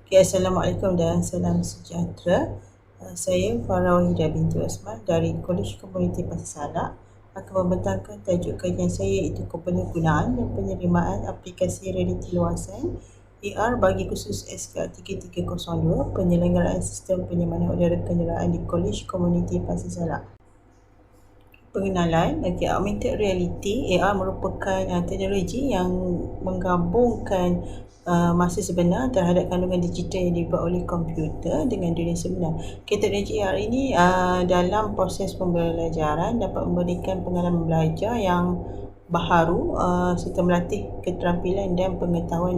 Okay, Assalamualaikum dan salam sejahtera. Saya Farah Wahidah binti Osman dari Kolej Komuniti Pasir Salak akan membentangkan tajuk kajian saya iaitu kegunaan dan penerimaan aplikasi realiti luasan AR bagi khusus SKR 3302 penyelenggaraan sistem penyemanan udara kenderaan di Kolej Komuniti Pasir Salak. Pengenalan, augmented reality AR merupakan teknologi yang menggabungkan masa sebenar terhadap kandungan digital yang dibuat oleh komputer dengan dunia sebenar. Teknologi AR ini dalam proses pembelajaran dapat memberikan pengalaman belajar yang baharu serta melatih keterampilan dan pengetahuan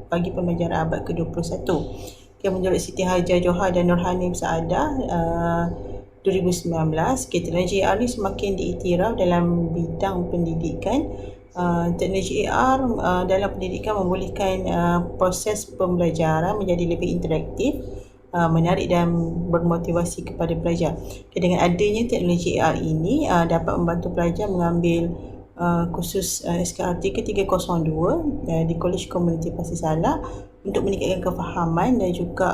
bagi pembelajaran abad ke-21. Menurut Siti Hajar Johar dan Nurhanim Saadah 2019, teknologi AR ini semakin diiktiraf dalam bidang pendidikan. Teknologi AR dalam pendidikan membolehkan proses pembelajaran menjadi lebih interaktif, menarik dan bermotivasi kepada pelajar. Dengan adanya teknologi AR ini dapat membantu pelajar mengambil kursus SKR 3302 di Kolej Komuniti Pasir Salak untuk meningkatkan kefahaman dan juga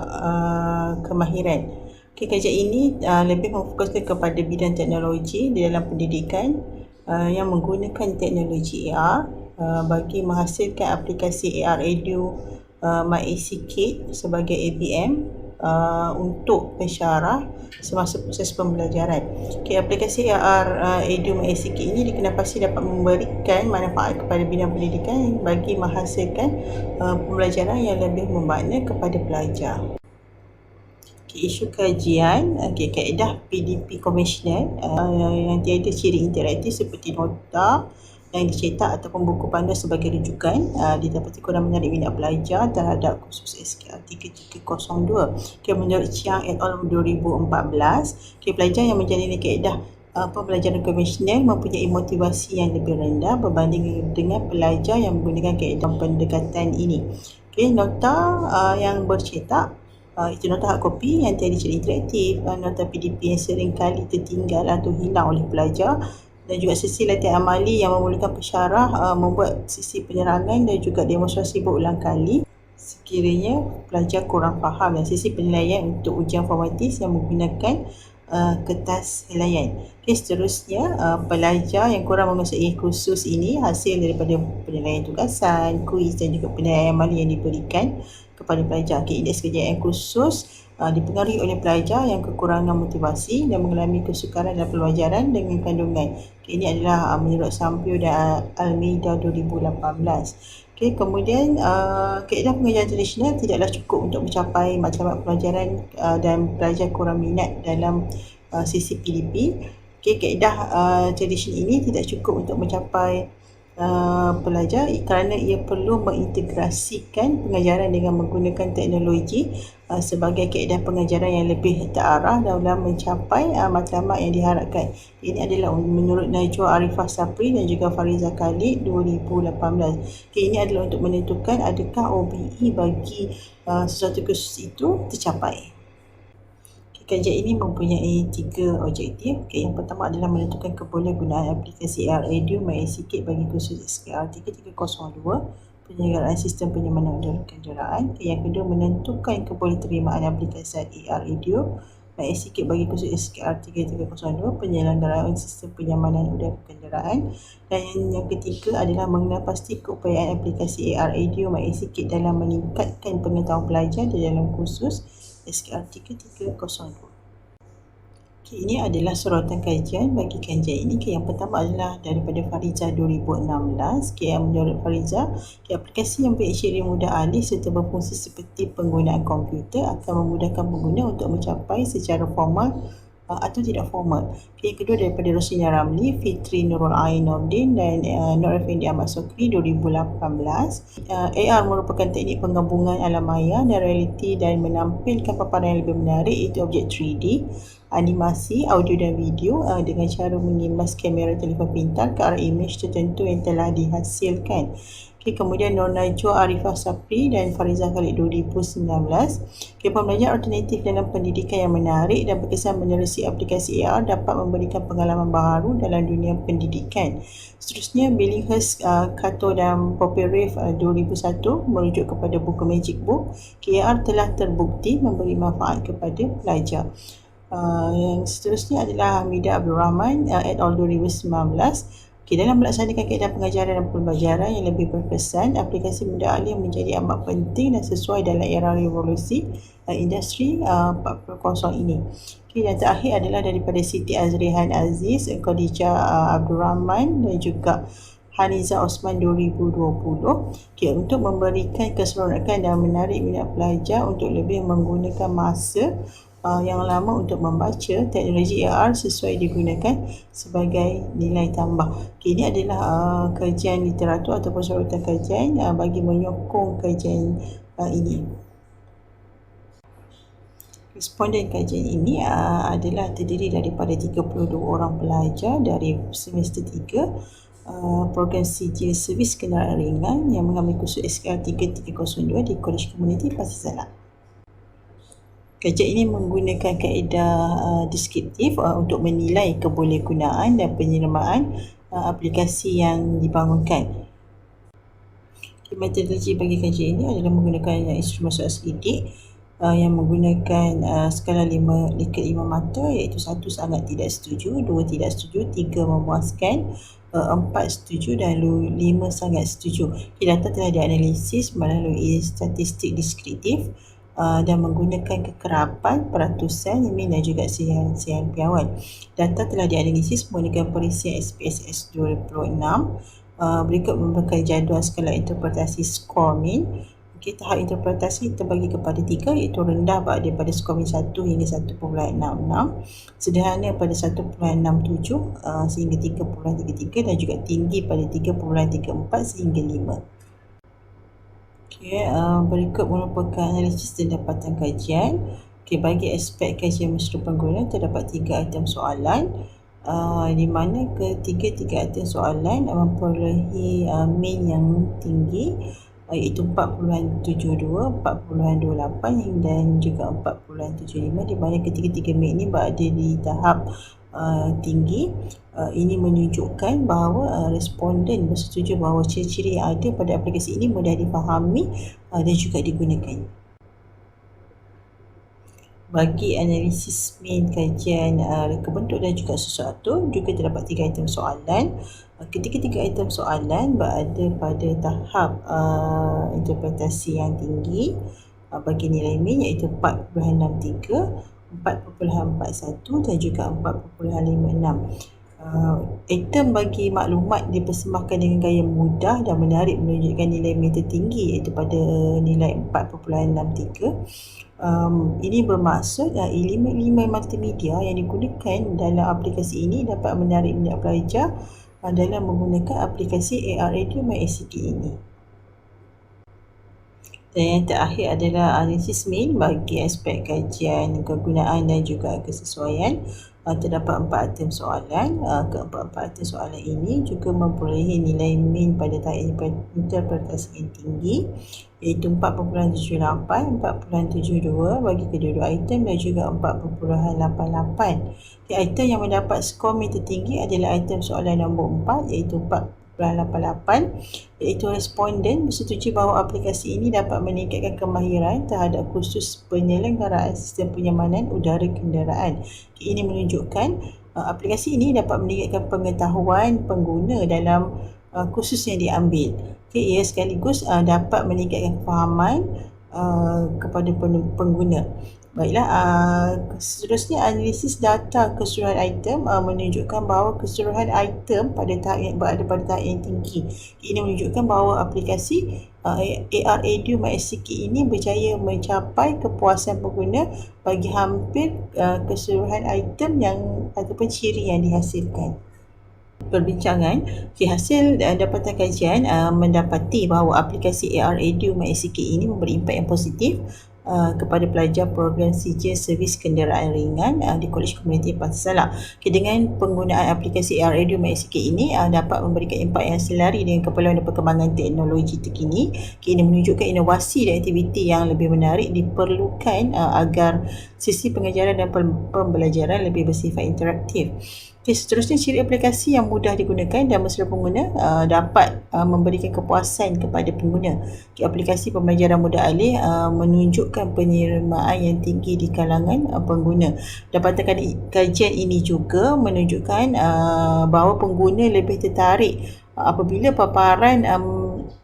kemahiran. Kajian ini lebih memfokuskan kepada bidang teknologi di dalam pendidikan yang menggunakan teknologi AR bagi menghasilkan aplikasi AR Edu MyACKit sebagai ABM untuk pensyarah semasa proses pembelajaran. Aplikasi AR Edu MyACKit ini dikenal pasti dapat memberikan manfaat kepada bidang pendidikan bagi menghasilkan pembelajaran yang lebih bermakna kepada pelajar. Isu kajian, kaedah PDP konvensional yang tiada ciri interaktif seperti nota yang dicetak ataupun buku panduan sebagai rujukan didapati kurang menarik minat pelajar terhadap kursus SKR 3302. Menurut Chiang et al. 2014, pelajar yang menjalani kaedah pembelajaran konvensional mempunyai motivasi yang lebih rendah berbanding dengan pelajar yang menggunakan kaedah pendekatan ini. Nota yang bercetak itu nota hard copy yang tiada ciri interaktif, nota PDP yang sering kali tertinggal atau hilang oleh pelajar, dan juga sesi latihan amali yang memerlukan pensyarah membuat sesi penerangan dan juga demonstrasi berulang kali sekiranya pelajar kurang faham, dan sesi penilaian untuk ujian formatis yang menggunakan kertas helaian. Seterusnya, pelajar yang kurang menguasai kursus ini hasil daripada penilaian tugasan, kuis dan juga penilaian amali yang diberikan kepada pelajar. Indeks kejayaan kursus dipengaruhi oleh pelajar yang kekurangan motivasi dan mengalami kesukaran dalam pelajaran dengan kandungan. Ini adalah menurut Sampio dan Almeida 2018. Kemudian kaedah pengajaran tradisional tidaklah cukup untuk mencapai macam pelajaran dan pelajar kurang minat dalam sisi PDP. Kaedah tradisional ini tidak cukup untuk mencapai pelajar kerana ia perlu mengintegrasikan pengajaran dengan menggunakan teknologi sebagai kaedah pengajaran yang lebih terarah dalam mencapai matlamat yang diharapkan. Ini adalah menurut Najwa Arifah Sapri dan juga Fariza Khalid 2018. Ini adalah untuk menentukan adakah OBE bagi sesuatu kursus itu tercapai. Kajian ini mempunyai 3 objektif. Yang pertama adalah menentukan kebolehan gunaan aplikasi AR Edu MyACKit bagi kursus SKR 3302 penyelenggaraan sistem penyemanan udara kenderaan. Yang kedua, menentukan kebolehan terimaan aplikasi AR Edu MyACKit bagi kursus SKR 3302 penyelenggaraan sistem penyemanan udara kenderaan. Dan yang ketiga adalah mengenal pasti keupayaan aplikasi AR Edu MyACKit dalam meningkatkan pengetahuan pelajar di dalam kursus SKR 3302. Ini adalah sorotan kajian bagi kajian ini. Yang pertama adalah daripada Fariza 2016. Menurut Fariza, aplikasi yang mempunyai ciri mudah alih serta berfungsi seperti penggunaan komputer akan memudahkan pengguna untuk mencapai secara formal atau tidak formal. Yang kedua daripada Rosina Ramli, Fitri Nurul Ain Nordin dan Nur Effendi Ahmad Sokri 2018. AR merupakan teknik penggabungan alam maya dan realiti dan menampilkan paparan yang lebih menarik iaitu objek 3D, animasi, audio dan video dengan cara mengimbas kamera telefon pintar ke arah imej tertentu yang telah dihasilkan. Kemudian Nur Najwa Arifah Sapri dan Farizah Khalid 2019. Pembelajaran alternatif dalam pendidikan yang menarik dan berkesan menerusi aplikasi AR dapat memberikan pengalaman baharu dalam dunia pendidikan. Seterusnya, Billinghurst, Cato dan Popperreff 2001 merujuk kepada buku Magic Book. AR telah terbukti memberi manfaat kepada pelajar. Yang seterusnya adalah Hamidah Abdul Rahman et al. 2019. Dalam melaksanakan kaedah pengajaran dan pembelajaran yang lebih berkesan, aplikasi mudah alih menjadi amat penting dan sesuai dalam era revolusi industri 4.0 ini. Dan terakhir adalah daripada Siti Azrihan Aziz, Khadijah Abdul Rahman dan juga Haniza Osman 2020. Untuk memberikan keseronokan dan menarik minat pelajar untuk lebih menggunakan masa yang lama untuk membaca, teknologi AR sesuai digunakan sebagai nilai tambah. Ini adalah kajian literatur ataupun sorutan kajian bagi menyokong kajian ini. Responden kajian ini adalah terdiri daripada 32 orang pelajar dari semester 3 program Sijil Servis Kenderaan Ringan yang mengambil kursus SKL 3302 di Kolej Komuniti Pasir Salak. Kajian ini menggunakan kaedah deskriptif untuk menilai kebolehgunaan dan penyermaan aplikasi yang dibangunkan. Metodologi bagi kajian ini adalah menggunakan instrumen soal selidik yang menggunakan skala 5 mata, iaitu 1 sangat tidak setuju, 2 tidak setuju, 3 memuaskan, 4 setuju dan 5 sangat setuju. Data telah dianalisis melalui statistik deskriptif dan menggunakan kekerapan, peratusan, min dan juga siang piawan. Data telah dianalisis menggunakan perisian SPSS 26. Berikut merupakan jadual skala interpretasi skor min. Tahap interpretasi terbagi kepada 3, iaitu rendah daripada skor min 1 hingga 1.66, sederhana pada 1.67 sehingga 3.33 dan juga tinggi pada 3.34 sehingga 5. Berikut merupakan analisis dan dapatan kajian. Bagi aspek kajian mesra pengguna terdapat 3 item soalan di mana ketiga item soalan memperolehi min yang tinggi, iaitu 4.72, 4.28 dan juga 4.75, di mana ketiga-tiga min ini berada di tahap tinggi. Ini menunjukkan bahawa responden bersetuju bahawa ciri-ciri yang ada pada aplikasi ini mudah difahami dan juga digunakan. Bagi analisis min kajian reka bentuk dan juga sesuatu, juga terdapat 3 item soalan. Ketiga-tiga item soalan berada pada tahap interpretasi yang tinggi bagi nilai min, iaitu 4.63, 4.41 dan juga 4.56. Item bagi maklumat dipersembahkan dengan gaya mudah dan menarik menunjukkan nilai min tertinggi, iaitu pada nilai 4.63. Ini bermaksud elemen multimedia yang digunakan dalam aplikasi ini dapat menarik minat pelajar dalam menggunakan aplikasi AR Edu MySCK ini. Dan yang terakhir adalah analisis min bagi aspek kajian kegunaan dan juga kesesuaian. Terdapat 4 item soalan. Keempat-empat item soalan ini juga memperolehi nilai min pada tahap interpretasi yang tinggi, iaitu 4.78, 4.72 bagi kedua-dua item dan juga 4.88. Item yang mendapat skor min tertinggi adalah item soalan nombor 4, iaitu 4.88, iaitu responden bersetuju bahawa aplikasi ini dapat meningkatkan kemahiran terhadap kursus penyelenggaraan sistem penyamanan udara kenderaan. Ini menunjukkan aplikasi ini dapat meningkatkan pengetahuan pengguna dalam kursus yang diambil. Ia sekaligus dapat meningkatkan kefahaman kepada pengguna. Baiklah, seterusnya analisis data keseluruhan item menunjukkan bahawa keseluruhan item pada tahap yang berada pada tahap yang tinggi. Ini menunjukkan bahawa aplikasi AR Edu MySCK ini berjaya mencapai kepuasan pengguna bagi hampir keseluruhan item yang ataupun ciri yang dihasilkan. Perbincangan, hasil dapatan kajian mendapati bahawa aplikasi AR Edu MySCK ini memberi impak yang positif kepada pelajar program CJ Servis Kenderaan Ringan di Kolej Komuniti Pantai Salak. Dengan penggunaan aplikasi AR Edu MySK ini dapat memberikan impak yang selari dengan keperluan dan perkembangan teknologi terkini. Ini menunjukkan inovasi dan aktiviti yang lebih menarik diperlukan agar sisi pengajaran dan pembelajaran lebih bersifat interaktif. Seterusnya, ciri aplikasi yang mudah digunakan dan mesra pengguna dapat memberikan kepuasan kepada pengguna. Aplikasi pembelajaran mudah alih menunjukkan penerimaan yang tinggi di kalangan pengguna. Dapatkan kajian ini juga menunjukkan bahawa pengguna lebih tertarik apabila paparan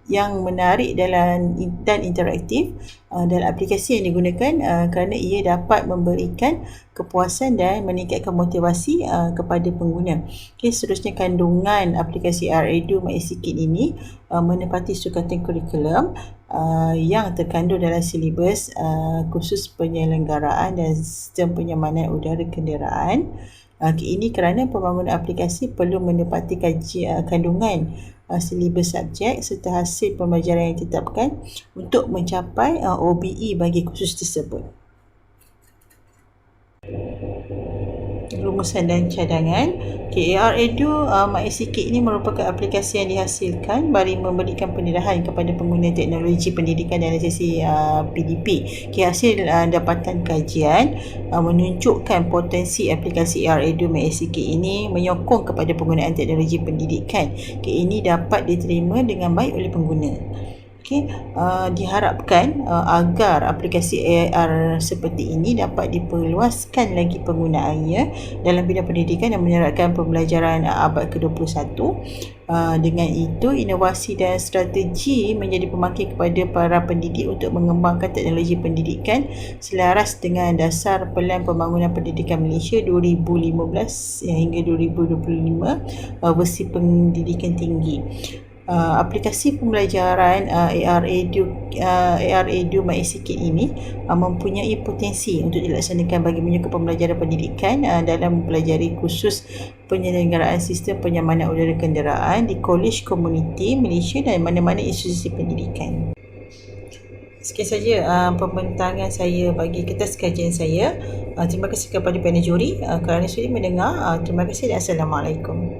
yang menarik dan interaktif dalam aplikasi yang digunakan kerana ia dapat memberikan kepuasan dan meningkatkan motivasi kepada pengguna. Seterusnya, kandungan aplikasi AR Edu MySK ini menepati sukatan kurikulum yang terkandung dalam silibus khusus penyelenggaraan dan sistem penyamanan udara kenderaan. Ini kerana pembangunan aplikasi perlu menepati kandungan silibus subjek serta hasil pembelajaran yang ditetapkan untuk mencapai OBE bagi kursus tersebut. Rumusan dan cadangan. AR Edu MySK ini merupakan aplikasi yang dihasilkan bagi memberikan pendedahan kepada pengguna teknologi pendidikan dalam sesi PDP. Hasil dapatan kajian menunjukkan potensi aplikasi AR Edu MySK ini menyokong kepada penggunaan teknologi pendidikan. Ini dapat diterima dengan baik oleh pengguna. Diharapkan agar aplikasi AR seperti ini dapat diperluaskan lagi penggunaannya dalam bidang pendidikan dan menyerahkan pembelajaran abad ke-21. Dengan itu, inovasi dan strategi menjadi pemakin kepada para pendidik untuk mengembangkan teknologi pendidikan selaras dengan dasar Pelan Pembangunan Pendidikan Malaysia 2015 hingga 2025 versi pendidikan tinggi. Aplikasi pembelajaran AR Edu MySK ini mempunyai potensi untuk dilaksanakan bagi menyokong pembelajaran pendidikan dalam mempelajari khusus penyelenggaraan sistem penyamanan udara kenderaan di Kolej Komuniti Malaysia dan mana-mana institusi pendidikan. Sekian saja pembentangan saya bagi kertas kajian saya. Terima kasih kepada panel juri kerana sudi mendengar. Terima kasih dan Assalamualaikum.